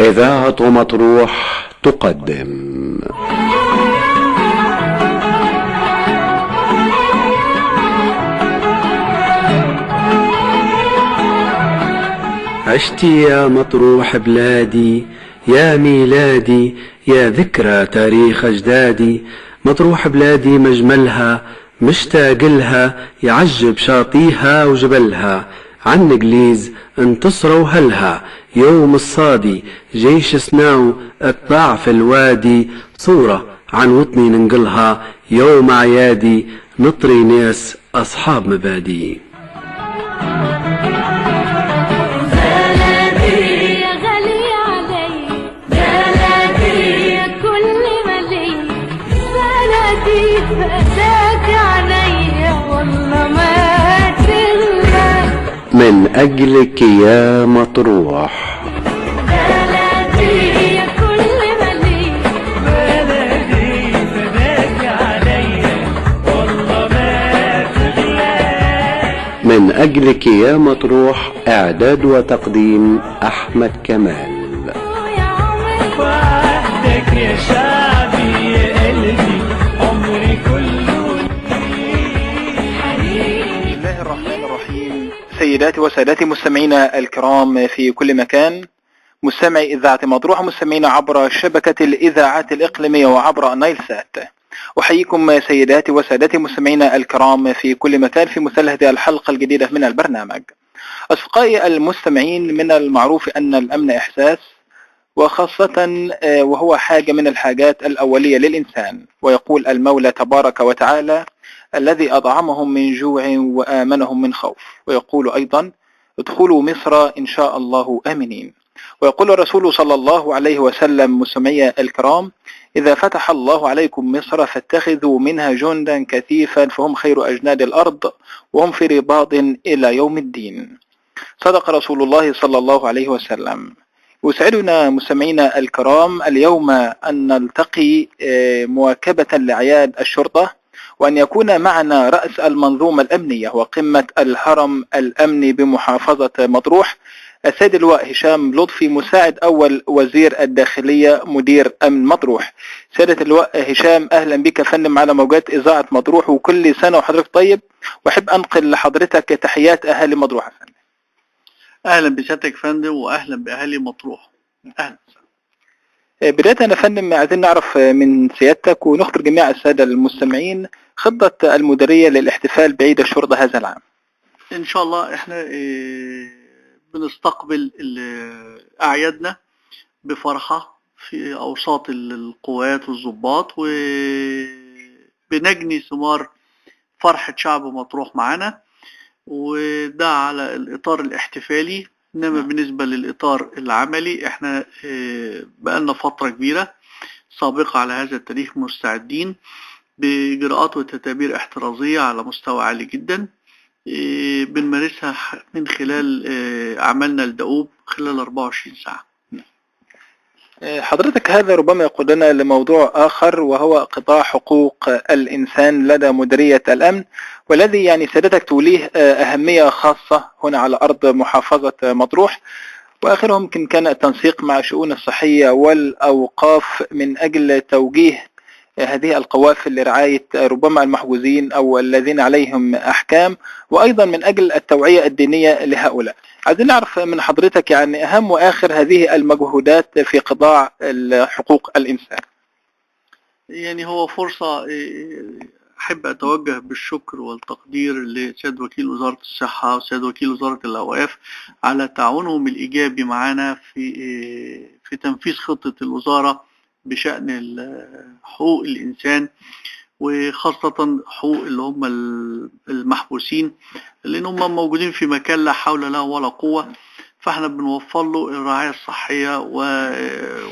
إذاعة مطروح تقدم عشت يا مطروح بلادي، يا ميلادي، يا ذكرى تاريخ أجدادي. مطروح بلادي مجملها مشتاق لها، يعجب شاطيها وجبلها. عن انجليز انتصروا هلها، يوم الصادي جيش صنعوا اقطاع في الوادي. صورة عن وطني ننقلها يوم عيادي، نطري ناس أصحاب مبادئ. من أجلك يا مطروح. بلدي كل ملي، بلدي فداك عليا والله ما تغلى. من أجلك يا مطروح، إعداد وتقديم أحمد كمال. وعدك يا شعبي يا قلبي عمري كله حنين. بسم الله الرحمن الرحيم. سيداتي وسادتي مستمعينا الكرام في كل مكان، مستمعي إذاعة مطروح، مستمعينا عبر شبكة الإذاعات الإقليمية وعبر نايل سات. أحييكم سيداتي وسادتي مستمعينا الكرام في كل مكان في مثل هذه الحلقة الجديدة من البرنامج. أصدقائي المستمعين، من المعروف أن الأمن إحساس، وخاصة وهو حاجة من الحاجات الأولية للإنسان. ويقول المولى تبارك وتعالى: الذي أطعمهم من جوع وآمنهم من خوف. ويقول أيضا: ادخلوا مصر إن شاء الله آمنين. ويقول الرسول صلى الله عليه وسلم: مستمعي الكرام، إذا فتح الله عليكم مصر فاتخذوا منها جندا كثيفا فهم خير أجناد الأرض وهم في رباط إلى يوم الدين. صدق رسول الله صلى الله عليه وسلم. يسعدنا مستمعينا الكرام اليوم أن نلتقي مواكبة لأعياد الشرطة، وأن يكون معنا رأس المنظومة الأمنية وقمة الهرم الأمني بمحافظة مطروح، السيد اللواء هشام لطفي، مساعد أول وزير الداخلية مدير أمن مطروح. سيادة اللواء هشام، أهلا بك فندم على موجات إذاعة مطروح، وكل سنة وحضرتك طيب. وأحب أنقل لحضرتك تحيات أهالي مطروح. اهلا بسيادتك فندم، واهلا باهالي مطروح. اهلا. بداية يا فندم، عايزين نعرف من سيادتك ونخبر جميع السادة المستمعين خطة المديرية للاحتفال بعيد الشرطة هذا العام. ان شاء الله احنا بنستقبل اعيادنا بفرحة في اوساط القوات والضباط، وبنجني ثمار فرحة شعب مطروح معنا، وده على الاطار الاحتفالي. انما بالنسبة للاطار العملي احنا بقالنا فترة كبيرة سابقة على هذا التاريخ مستعدين باجراءات وتدابير احترازية على مستوى عالي جدا، بنمارسها من خلال عملنا الدؤوب خلال 24 ساعة. حضرتك هذا ربما يقودنا لموضوع آخر، وهو قطاع حقوق الإنسان لدى مديرية الأمن، والذي يعني سيادتك توليه أهمية خاصة هنا على أرض محافظة مطروح. وآخرهم يمكن كان التنسيق مع شؤون الصحية والأوقاف من أجل توجيه هذه القوافل لرعاية ربما المحجوزين أو الذين عليهم أحكام، وأيضا من أجل التوعية الدينية لهؤلاء. عايزين نعرف من حضرتك يعني أهم وآخر هذه المجهودات في قطاع حقوق الإنسان. يعني هو فرصة أحب أتوجه بالشكر والتقدير لسيد وكيل وزارة الصحة وسيد وكيل وزارة الأوقاف على تعاونهم الإيجابي معنا في تنفيذ خطة الوزارة بشأن حقوق الإنسان، وخاصة حقوق اللي هم المحبوسين، لأن هم موجودين في مكان لا حول له ولا قوة. فاحنا بنوفر له الرعاية الصحية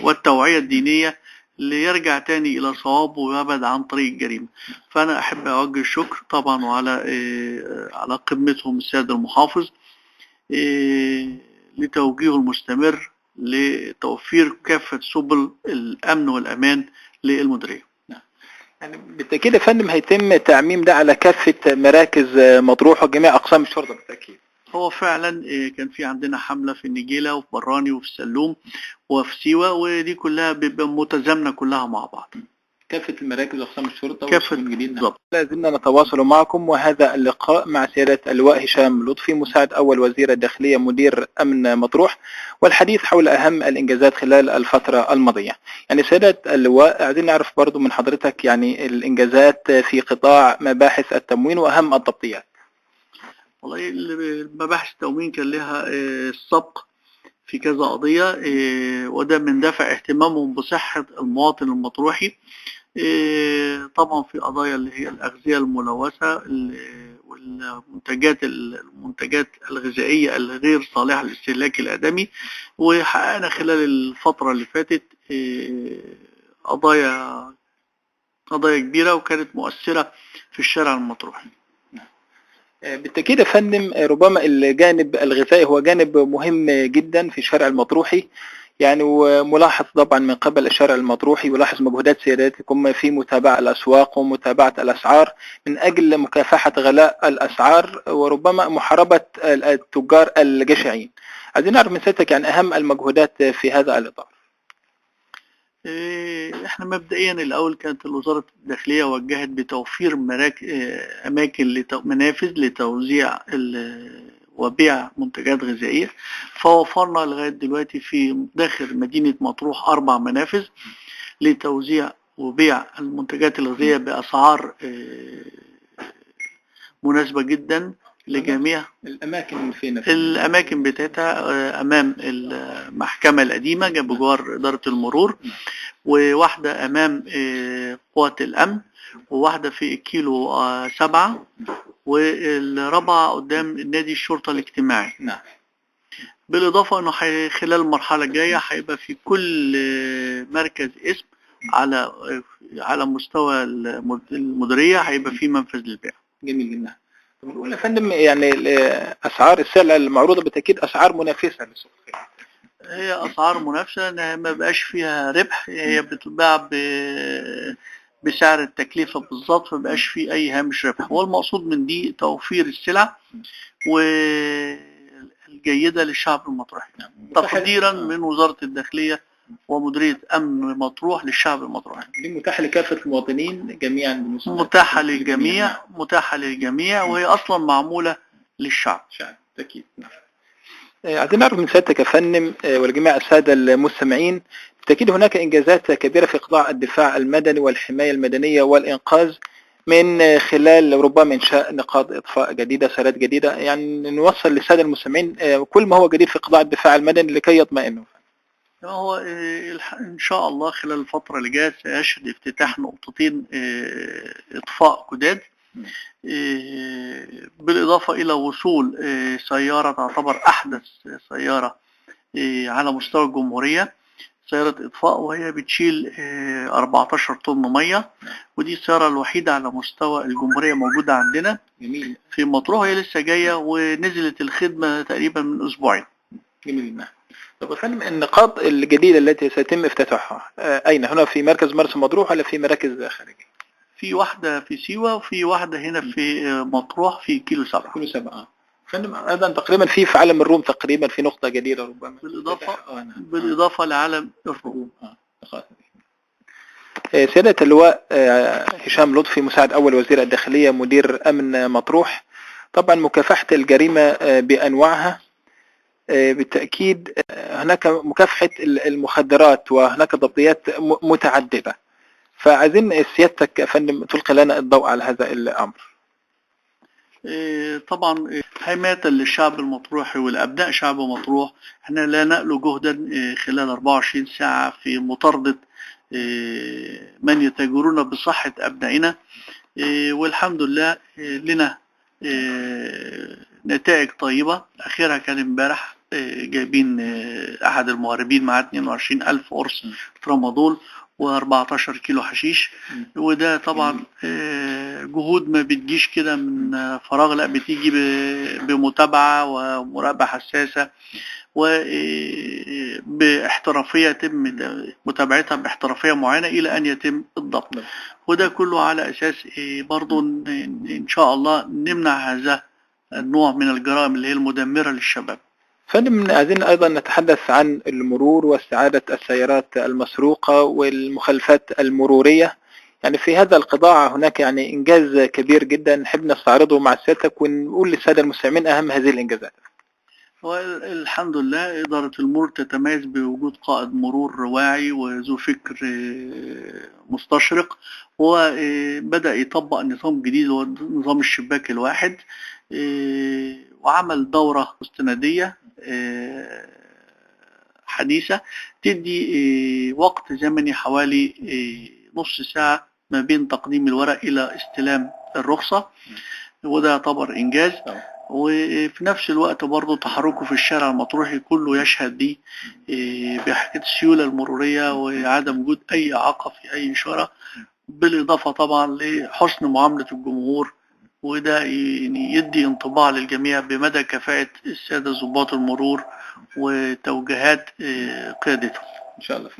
والتوعية الدينية ليرجع تاني إلى صوابه ويبعد عن طريق الجريمة. فأنا أحب أوجه الشكر طبعا على قمتهم السيد المحافظ لتوجيهه المستمر لتوفير كافة سبل الأمن والأمان للمديرية. يعني بالتأكيد يا فندم هيتم تعميم ده على كافة مراكز مطروح وجميع أقسام الشرطة بالتأكيد. هو فعلا كان في عندنا حملة في النجيلة وفي براني وفي السلوم وفي سيوة، ودي كلها بيبقى متزامنة كلها مع بعض. كافة المراكز وأقسام الشرطة كافة والشؤون الجديدة. بالضبط. لازلنا نتواصل معكم، وهذا اللقاء مع سيادة اللواء هشام لطفي مساعد أول وزير الداخلية مدير أمن مطروح، والحديث حول أهم الإنجازات خلال الفترة الماضية. يعني سيادة اللواء عايزين نعرف برضو من حضرتك يعني الإنجازات في قطاع مباحث التموين وأهم الضبطيات. والله مباحث التموين كان لها السبق في كذا قضية، وده من دافع اهتمامهم بصحة المواطن المطروحي. طبعا في قضايا اللي هي الأغذية الملوثة والمنتجات الغذائية الغير صالحة للاستهلاك الآدمي، وحققنا خلال الفترة اللي فاتت قضايا كبيرة وكانت مؤثرة في الشارع المطروحي. بالتأكيد يا فندم، ربما الجانب الغذائي هو جانب مهم جدا في الشارع المطروحي، يعني وملاحظ طبعا من قبل الشارع المطروحي، ولاحظ مجهودات سيادتكم في متابعة الأسواق ومتابعة الأسعار من أجل مكافحة غلاء الأسعار وربما محاربة التجار الجشعين. عايزين نعرف من سيادتك يعني أهم المجهودات في هذا الإطار. احنا مبدئيا الاول كانت وزارة الداخلية وجهت بتوفير اماكن منافذ لتوزيع وبيع منتجات غذائية، فوفرنا لغاية دلوقتي في داخل مدينة مطروح 4 منافذ لتوزيع وبيع المنتجات الغذائية بأسعار مناسبة جدا لجميع الأماكن فين؟ الأماكن بتاعتها أمام المحكمة القديمة جنب جوار إدارة المرور، وواحدة أمام قوات الأمن، وواحدة في كيلو 7، والرابعة قدام نادي الشرطة الاجتماعي. نعم. بالإضافة أنه خلال المرحلة الجاية هيبقى في كل مركز اسم على مستوى المديرية هيبقى في منفذ للبيع. جميل جدا. بنقول يا فندم يعني أسعار السلع المعروضة بالتأكيد أسعار منافسة للسوق. هي أسعار منافسة، إنها ما بقاش فيها ربح، هي بتتباع بسعر التكلفة بالظبط، ما بقاش فيه أي هامش ربح. والمقصود من دي توفير السلع والجيدة للشعب المطروحي، تقديرا من وزارة الداخلية ومديرية أمن مطروح للشعب المطروحي. دي متاحة لكافة المواطنين جميعا؟ متاحة للجميع، وهي أصلا معمولة للشعب. أكيد. عايزين نعرف من سيادتك يا فندم ولجميع السادة المستمعين، بالتأكيد هناك إنجازات كبيرة في قطاع الدفاع المدني والحماية المدنية والإنقاذ من خلال ربما إنشاء نقاط إطفاء جديدة، سيارات جديدة، يعني نوصل للسادة المستمعين كل ما هو جديد في قطاع الدفاع المدني لكي يطمئنوا. هو إن شاء الله خلال الفترة اللي جاية سيشهد افتتاح نقطتين إطفاء جداد، بالإضافة إلى وصول سيارة تعتبر أحدث سيارة على مستوى الجمهورية، سيارة إطفاء، وهي بتشيل 14 طن مية، ودي السيارة الوحيدة على مستوى الجمهورية موجودة عندنا. جميل. في مطروح، هي لسه جاية ونزلت الخدمة تقريبا من أسبوعين. جميل. طب يا فندم النقاط الجديدة التي سيتم افتتاحها أين؟ هنا في مركز مرسى مطروح ولا في مراكز خارجية؟ في واحدة في سيوة وفي واحدة هنا في مطروح في كيلو 7. كيلو 7. فندم أيضا تقريبا في عالم الروم تقريبا في نقطة جديدة ربما بالإضافة لعالم الروم. سيادة اللواء هشام لطفي مساعد أول وزير الداخلية مدير أمن مطروح، طبعا مكافحة الجريمة بأنواعها بالتأكيد هناك مكافحة المخدرات وهناك ضبطيات متعددة، فعايزين سيادتك يا فندم تلقي لنا الضوء على هذا الأمر. طبعا حماية للشعب المطروحي والأبناء شعب مطروح، احنا لا نألو جهدا خلال 24 ساعة في مطاردة من يتاجرون بصحة أبنائنا، والحمد لله لنا نتائج طيبة. أخيرا كان امبارح جايبين أحد المهربين مع 22,000 قرص ترامادول و14 كيلو حشيش، وده طبعا جهود ما بتجيش كده من فراغ، لا بتيجي بمتابعة ومراقبة حساسة وباحترافية، يتم متابعتها باحترافية معينة إلى أن يتم الضبط. وده كله على أساس برضو إن شاء الله نمنع هذا النوع من الجرائم اللي هي المدمرة للشباب. فندم، عايزين أيضا نتحدث عن المرور واستعادة السيارات المسروقة والمخالفات المرورية. يعني في هذا القطاع هناك يعني إنجاز كبير جدا نحب نستعرضه مع سيادتك ونقول للسادة المستمعين أهم هذه الإنجازات. والحمد لله إدارة المرور تتميز بوجود قائد مرور واعي وذو فكر مستشرق، وبدأ يطبق نظام جديد هو نظام الشباك الواحد، وعمل دورة استنادية حديثة تدي وقت زمني حوالي نص ساعة ما بين تقديم الورق إلى استلام الرخصة، وده يعتبر إنجاز. وفي نفس الوقت برضه تحركه في الشارع المطروحي كله يشهد دي بحكاية السيولة المرورية وعدم وجود أي إعاقة في أي إشارة، بالإضافة طبعا لحسن معاملة الجمهور، وده يدي انطباع للجميع بمدى كفاءة السادة ضباط المرور وتوجيهات قيادتهم. إن شاء الله.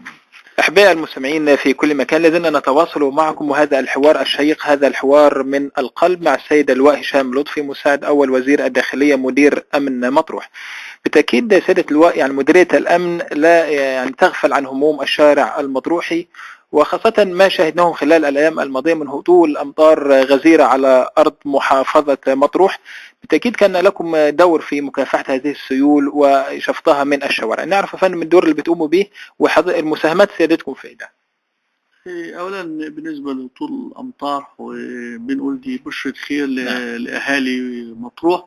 أحباء المستمعين في كل مكان، لازلنا نتواصل معكم وهذا الحوار الشيق، هذا الحوار من القلب مع السيد اللواء هشام لطفي مساعد أول وزير الداخلية مدير أمن مطروح. بالتأكيد سيادة اللواء يعني مديرية الأمن لا يعني تغفل عن هموم الشارع المطروحي، وخاصة ما شاهدناه خلال الأيام الماضية من هطول أمطار غزيرة على أرض محافظة مطروح. بالتأكيد كان لكم دور في مكافحة هذه السيول وشفطها من الشوارع. نعرف يا فندم الدور اللي بتقوموا به والمساهمات سيادتكم في ده. أولا بالنسبة لطول الأمطار وبنقول دي بشرة خير لأهالي مطروح،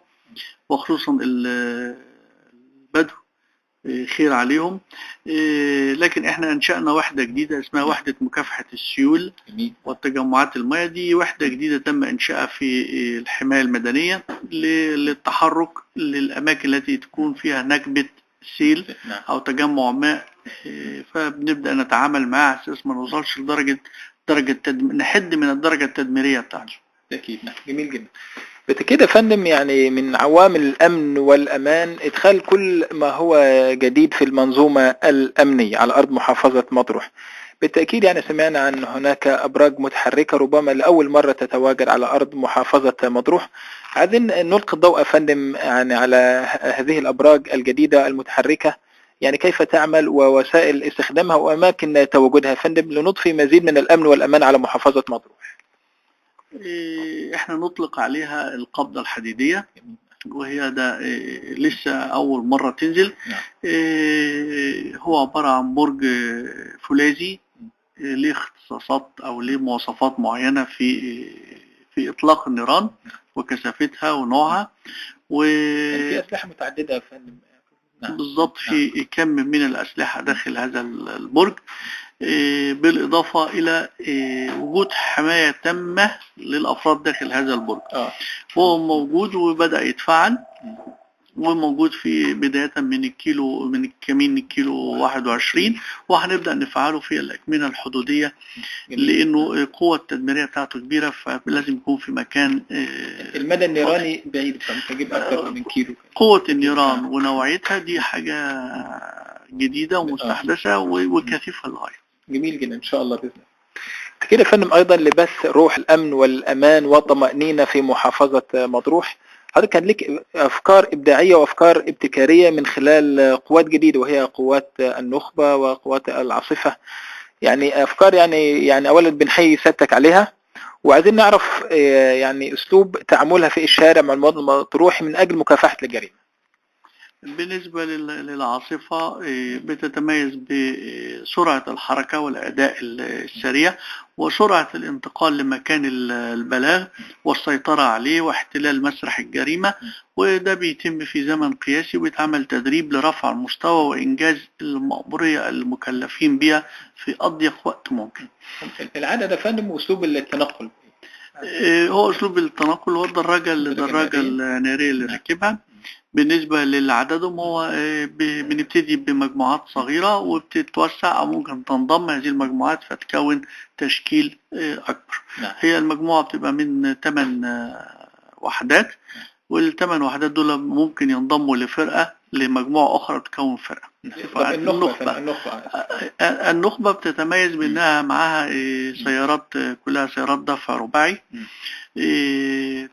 وخصوصا البدو خير عليهم. لكن احنا انشأنا وحدة جديدة اسمها وحدة مكافحة السيول والتجمعات المياه. دي وحدة جديدة تم انشائها في الحماية المدنية للتحرك للأماكن التي تكون فيها نكبة سيل أو تجمع ماء، فبنبدأ نتعامل معها على أساس ما نوصلش لدرجة نحد من الدرجة التدميرية بتاعته. أكيد. جميل جدا. بالتأكيد يا فندم يعني من عوامل الأمن والأمان إدخال كل ما هو جديد في المنظومة الأمنية على أرض محافظة مطروح. بالتأكيد يعني سمعنا عن هناك أبراج متحركة ربما لأول مرة تتواجد على أرض محافظة مطروح. عايزين نلقي الضوء يا فندم يعني على هذه الأبراج الجديدة المتحركة، يعني كيف تعمل ووسائل استخدامها وأماكن تواجدها يا فندم لنضفي مزيد من الأمن والأمان على محافظة مطروح. احنا نطلق عليها القبضة الحديدية، وهي ده لسه أول مرة تنزل. هو عبارة عن برج فولاذي ليه اختصاصات أو ليه مواصفات معينة في إطلاق النيران وكثافتها ونوعها، في أسلحة متعددة يا فندم. بالضبط، في كم من الأسلحة داخل هذا البرج، بالإضافة إلى وجود حماية تامة للأفراد داخل هذا البرج. هو موجود وبدأ يتفعل، وموجود في بداية من كمين الكيلو 21، وهنبدأ نفعله في الأكمنة الحدودية لأنه قوة التدميرية بتاعته كبيرة، فلازم يكون في مكان المدى النيراني بعيد فمتجيب أكثر من كيلو. قوة النيران ونوعيتها دي حاجة جديدة ومستحدثة وكثيفة للغاية. جميل جدا إن شاء الله بإذن الله. كده فندم أيضا لبث روح الأمن والأمان والطمأنينة في محافظة مطروح، حضرتك كان لك أفكار إبداعية وأفكار ابتكارية من خلال قوات جديدة وهي قوات النخبة وقوات العاصفة. يعني أفكار يعني أولا بنحيي سيادتك عليها، وعايزين نعرف يعني أسلوب تعاملها في الشارع مع المواطن المطروحي من أجل مكافحة الجريمة. بالنسبة للعاصفة بتتميز بسرعة الحركة والأداء السريع وسرعة الانتقال لمكان البلاغ والسيطرة عليه واحتلال مسرح الجريمة، وده بيتم في زمن قياسي وبيتعمل تدريب لرفع المستوى وإنجاز المأمورية المكلفين بها في أضيق وقت ممكن. العادة ده فندم أسلوب التنقل، هو أسلوب التنقل هو الدراجة النارية اللي ركبها. بالنسبة للعددهم هو بنبتدي بمجموعات صغيرة وبتتوسع أو ممكن تنضم هذه المجموعات فتكون تشكيل أكبر. هي المجموعة بتبقى من 8 وحدات، وال8 وحدات دول ممكن ينضموا لفرقة لمجموعة أخرى تكون فرقة. النخبة بتتميز بأنها معها سيارات، كلها سيارات دفع رباعي،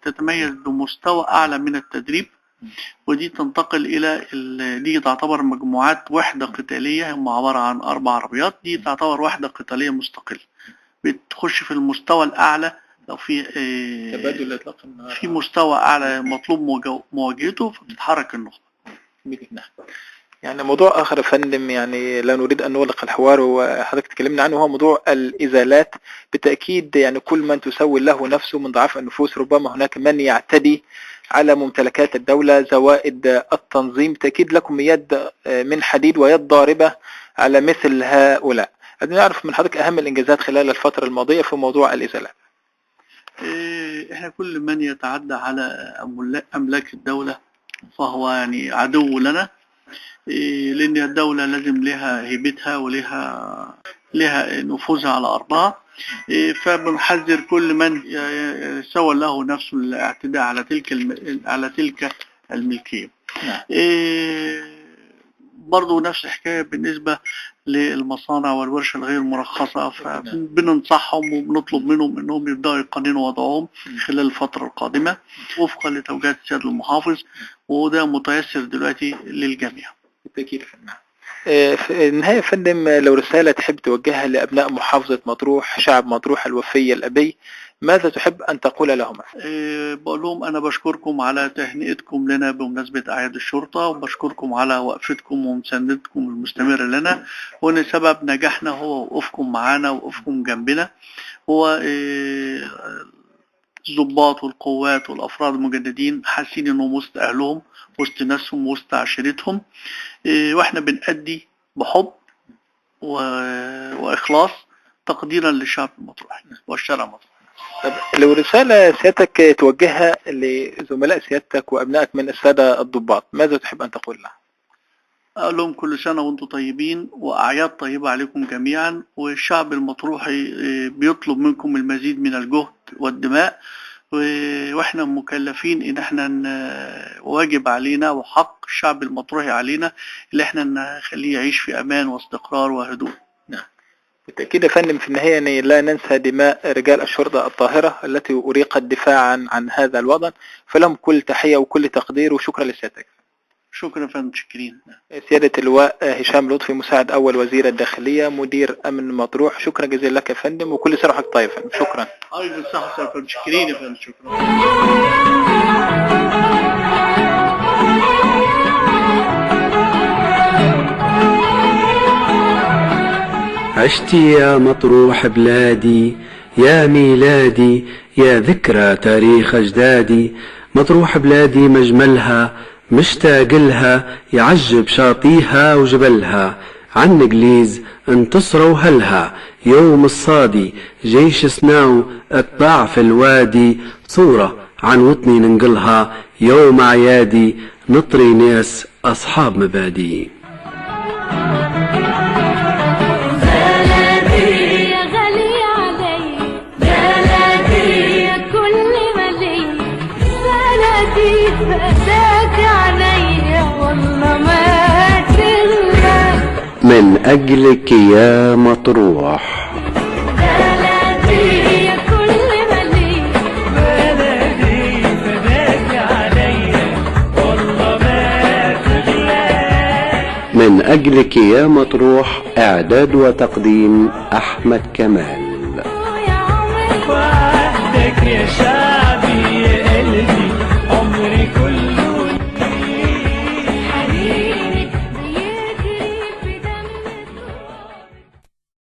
تتميز بمستوى أعلى من التدريب، ودي تنتقل إلى دي تعتبر مجموعات وحدة قتالية، هم عبارة عن 4 عربيات، دي تعتبر وحدة قتالية مستقلة بتخش في المستوى الأعلى. لو في تبادل إطلاق النار في مستوى أعلى مطلوب مواجهته فبتتحرك النخبة. يعني موضوع آخر يا فندم، يعني لا نريد أن نغلق الحوار وحضرتك تكلمنا عنه، هو موضوع الإزالات. بالتأكيد يعني كل من تسوي له نفسه من ضعاف النفوس، ربما هناك من يعتدي على ممتلكات الدولة، زوائد التنظيم. بالتأكيد لكم يد من حديد ويد ضاربة على مثل هؤلاء. عايزين نعرف من حضرتك أهم الإنجازات خلال الفترة الماضية في موضوع الإزالات. احنا كل من يتعدى على أملاك الدولة فهو يعني عدو لنا، لأن الدولة لازم لها هيبتها ولها نفوذها على أرضها، فبنحذر كل من سوى له نفسه الاعتداء على تلك الملكية. برضو نفس الحكاية بالنسبة للمصانع والورشة الغير مرخصة، فبننصحهم وبنطلب منهم انهم يبدأوا يقننوا وضعهم خلال الفترة القادمة وفقا لتوجيهات السيد المحافظ، وده متيسر دلوقتي للجميع. بالتأكيد. في النهاية يا فندم، لو رسالة تحب توجهها لأبناء محافظة مطروح، شعب مطروح الوفي الأبي، ماذا تحب أن تقول لهم؟ بقول لهم أنا بشكركم على تهنئتكم لنا بمناسبة أعياد الشرطة، وبشكركم على وقفتكم ومساندتكم المستمرة لنا، وأن سبب نجاحنا هو وقوفكم معنا ووقوفكم جنبنا. هو الضباط والقوات والأفراد المجندين حاسين أنهم وسط أهلهم، وسط ناسهم، وسط عشيرتهم، وإحنا بنأدي بحب وإخلاص تقديرا للشعب المطروحي والشارع المطروحي. طب لو رسالة سيادتك توجهها لزملاء سيادتك وأبنائك من السادة الضباط، ماذا تحب أن تقول لهم؟ أقول لهم كل سنة وأنتم طيبين، وأعياد طيبة عليكم جميعا، والشعب المطروحي بيطلب منكم المزيد من الجهد والدماء، واحنا مكلفين ان احنا واجب علينا وحق الشعب المطروحي علينا اللي احنا نخليه يعيش في امان واستقرار وهدوء. نعم بالتأكيد يا فندم. في النهاية يعني لا ننسى دماء رجال الشرطة الطاهرة التي أريقت دفاعا عن هذا الوطن، فلهم كل تحية وكل تقدير، وشكرا لسيادتك. شكرا يا فندم. شكرين. سيادة اللواء هشام لطفي، مساعد أول وزير الداخلية مدير أمن مطروح، شكرا جزيلا لك يا فندم، وكل سنة وحضرتك طيب يا فندم. شكرا. أيضا صح يا فندم. شكرين يا فندم. شكرا. عشت يا مطروح بلادي، يا ميلادي، يا ذكرى تاريخ أجدادي. مطروح بلادي مجملها مشتاق لها، يعجب شاطيها وجبلها. عن انجليز انتصروا هلها، يوم الصادي جيش صنعوا اقطاع في الوادي. صورة عن وطني ننقلها، يوم عيادي نطري ناس أصحاب مبادئ. من أجلك يا مطروح. بلدي يا كل ملي، بلدي فداك عليا والله ما تغلى. من أجلك يا مطروح، إعداد وتقديم أحمد كمال. وعهدك يا شعب